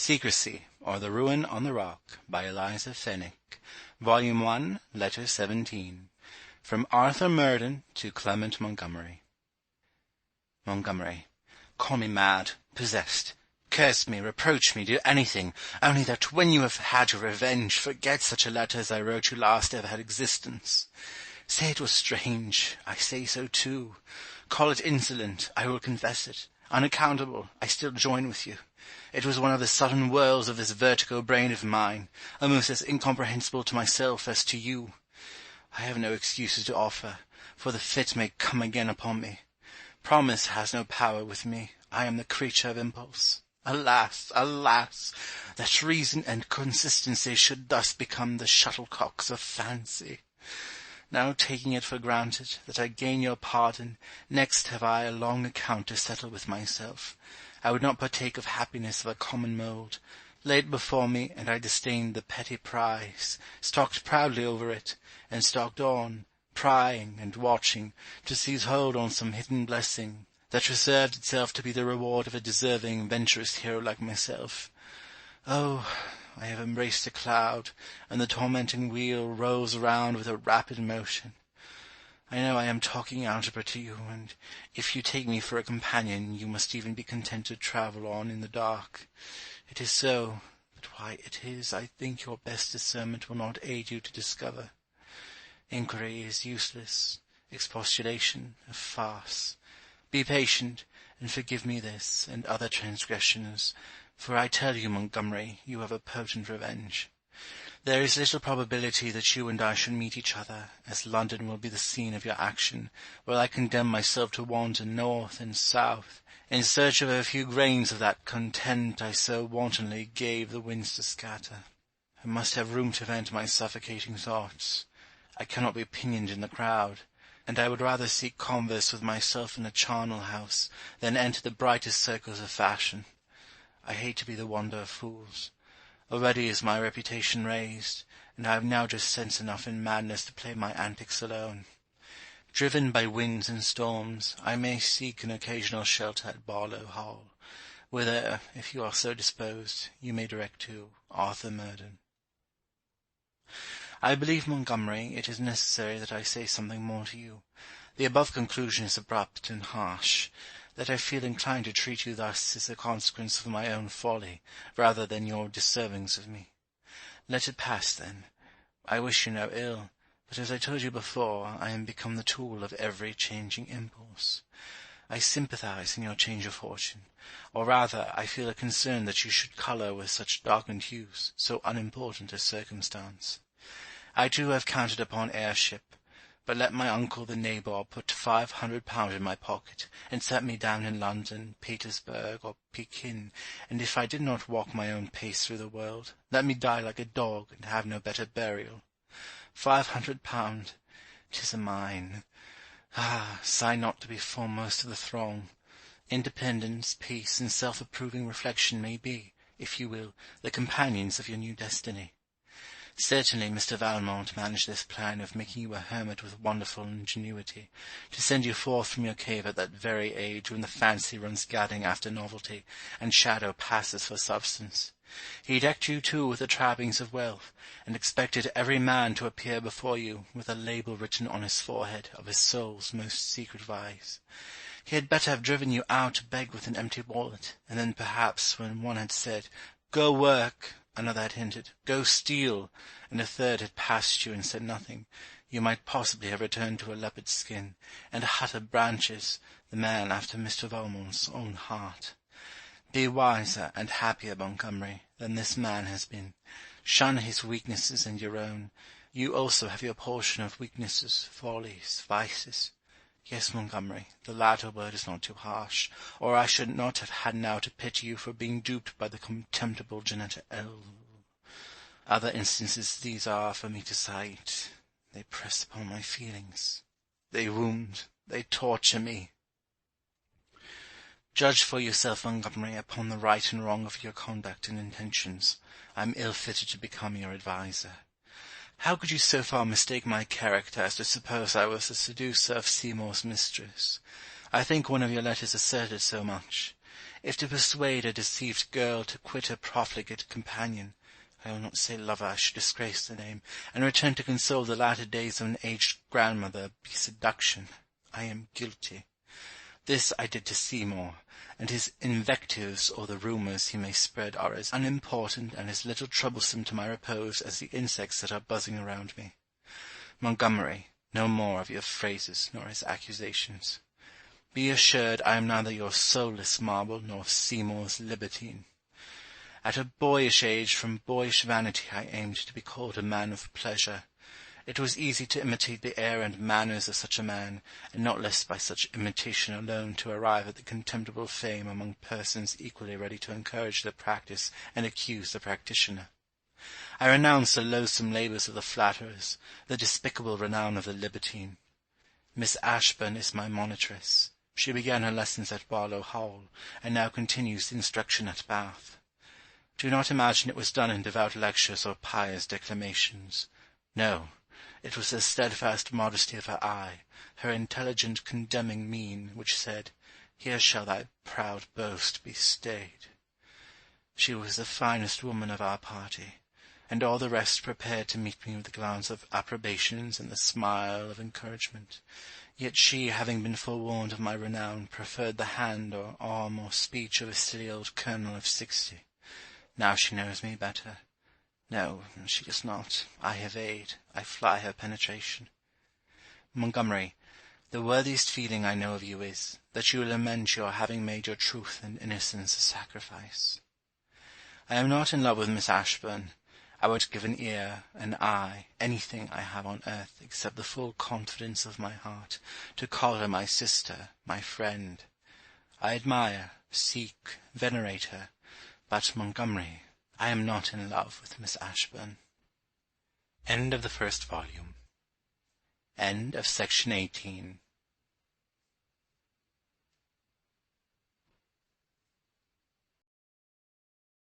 Secresy, or The Ruin on the Rock, by Eliza Fenwick, Volume 1, Letter 17. From Arthur Murden to Clement Montgomery. Montgomery, call me mad, possessed. Curse me, reproach me, do anything, only that when you have had your revenge, forget such a letter as I wrote you last ever had existence. Say it was strange, I say so too. Call it insolent, I will confess it. Unaccountable, I still join with you. It was one of the sudden whirls of this vertigo brain of mine, almost as incomprehensible to myself as to you. I have no excuses to offer, for the fit may come again upon me. Promise has no power with me. I am the creature of impulse. Alas, alas, that reason and consistency should thus become the shuttlecocks of fancy. Now taking it for granted that I gain your pardon, next have I a long account to settle with myself. I would not partake of happiness of a common mould. Lay it before me, and I disdained the petty prize, stalked proudly over it, and stalked on, prying and watching, to seize hold on some hidden blessing, that reserved itself to be the reward of a deserving, venturous hero like myself. Oh, I have embraced a cloud, and the tormenting wheel rolls round with a rapid motion. I know I am talking algebra to you, and if you take me for a companion, you must even be content to travel on in the dark. It is so, but why it is, I think your best discernment will not aid you to discover. Inquiry is useless, expostulation a farce. Be patient, and forgive me this, and other transgressions, for I tell you, Montgomery, you have a potent revenge. There is little probability that you and I should meet each other, as London will be the scene of your action, while I condemn myself to wander north and south, in search of a few grains of that content I so wantonly gave the winds to scatter. I must have room to vent my suffocating thoughts. I cannot be pinioned in the crowd, and I would rather seek converse with myself in a charnel house than enter the brightest circles of fashion. I hate to be the wonder of fools. Already is my reputation raised, and I have now just sense enough in madness to play my antics alone. Driven by winds and storms, I may seek an occasional shelter at Barlow Hall, whither, if you are so disposed, you may direct to Arthur Murden. I believe, Montgomery, it is necessary that I say something more to you. The above conclusion is abrupt and harsh. That I feel inclined to treat you thus is a consequence of my own folly, rather than your deservings of me. Let it pass, then. I wish you no ill, but as I told you before, I am become the tool of every changing impulse. I sympathize in your change of fortune, or rather I feel a concern that you should colour with such darkened hues, so unimportant a circumstance. I too have counted upon heirship, but let my uncle the nabob put £500 in my pocket, and set me down in London, Petersburg, or Pekin, and if I did not walk my own pace through the world, let me die like a dog, and have no better burial. £500, 'tis a mine. Ah, sigh not to be foremost of the throng. Independence, peace, and self-approving reflection may be, if you will, the companions of your new destiny. Certainly Mr. Valmont managed this plan of making you a hermit with wonderful ingenuity, to send you forth from your cave at that very age when the fancy runs gadding after novelty, and shadow passes for substance. He decked you too with the trappings of wealth, and expected every man to appear before you with a label written on his forehead of his soul's most secret vice. He had better have driven you out to beg with an empty wallet, and then perhaps when one had said, "Go work," another had hinted, "Go steal," and a third had passed you and said nothing, you might possibly have returned to a leopard's skin, and a hut of branches, the man after Mr. Valmont's own heart. Be wiser and happier, Montgomery, than this man has been. Shun his weaknesses and your own. You also have your portion of weaknesses, follies, vices. Yes, Montgomery, the latter word is not too harsh, or I should not have had now to pity you for being duped by the contemptible Janetta L. Other instances these are for me to cite. They press upon my feelings. They wound, they torture me. Judge for yourself, Montgomery, upon the right and wrong of your conduct and intentions. I am ill-fitted to become your adviser. How could you so far mistake my character as to suppose I was the seducer of Seymour's mistress? I think one of your letters asserted so much. if to persuade a deceived girl to quit her profligate companion, I will not say lover, I should disgrace the name, and return to console the latter days of an aged grandmother, be seduction, I am guilty. This I did to Seymour, and his invectives or the rumours he may spread are as unimportant and as little troublesome to my repose as the insects that are buzzing around me. Montgomery, no more of your phrases nor his accusations. Be assured I am neither your soulless marble nor Seymour's libertine. At a boyish age, from boyish vanity, I aimed to be called a man of pleasure. It was easy to imitate the air and manners of such a man, and not less by such imitation alone to arrive at the contemptible fame among persons equally ready to encourage the practice and accuse the practitioner. I renounced the loathsome labours of the flatterers, the despicable renown of the libertine. Miss Ashburn is my monitress. She began her lessons at Barlow Hall, and now continues the instruction at Bath. Do not imagine it was done in devout lectures or pious declamations. No, it was the steadfast modesty of her eye, her intelligent condemning mien, which said, Here shall thy proud boast be stayed. She was the finest woman of our party, and all the rest prepared to meet me with the glance of approbations and the smile of encouragement. Yet she, having been forewarned of my renown, preferred the hand or arm or speech of a silly old colonel of 60. Now she knows me better. No, she does not. I evade, I fly her penetration. Montgomery, the worthiest feeling I know of you is, that you will lament your having made your truth and innocence a sacrifice. I am not in love with Miss Ashburn. I would give an ear, an eye, anything I have on earth, except the full confidence of my heart, to call her my sister, my friend. I admire, seek, venerate her, but, Montgomery, I am not in love with Miss Ashburn. End of the first volume. End of section 18.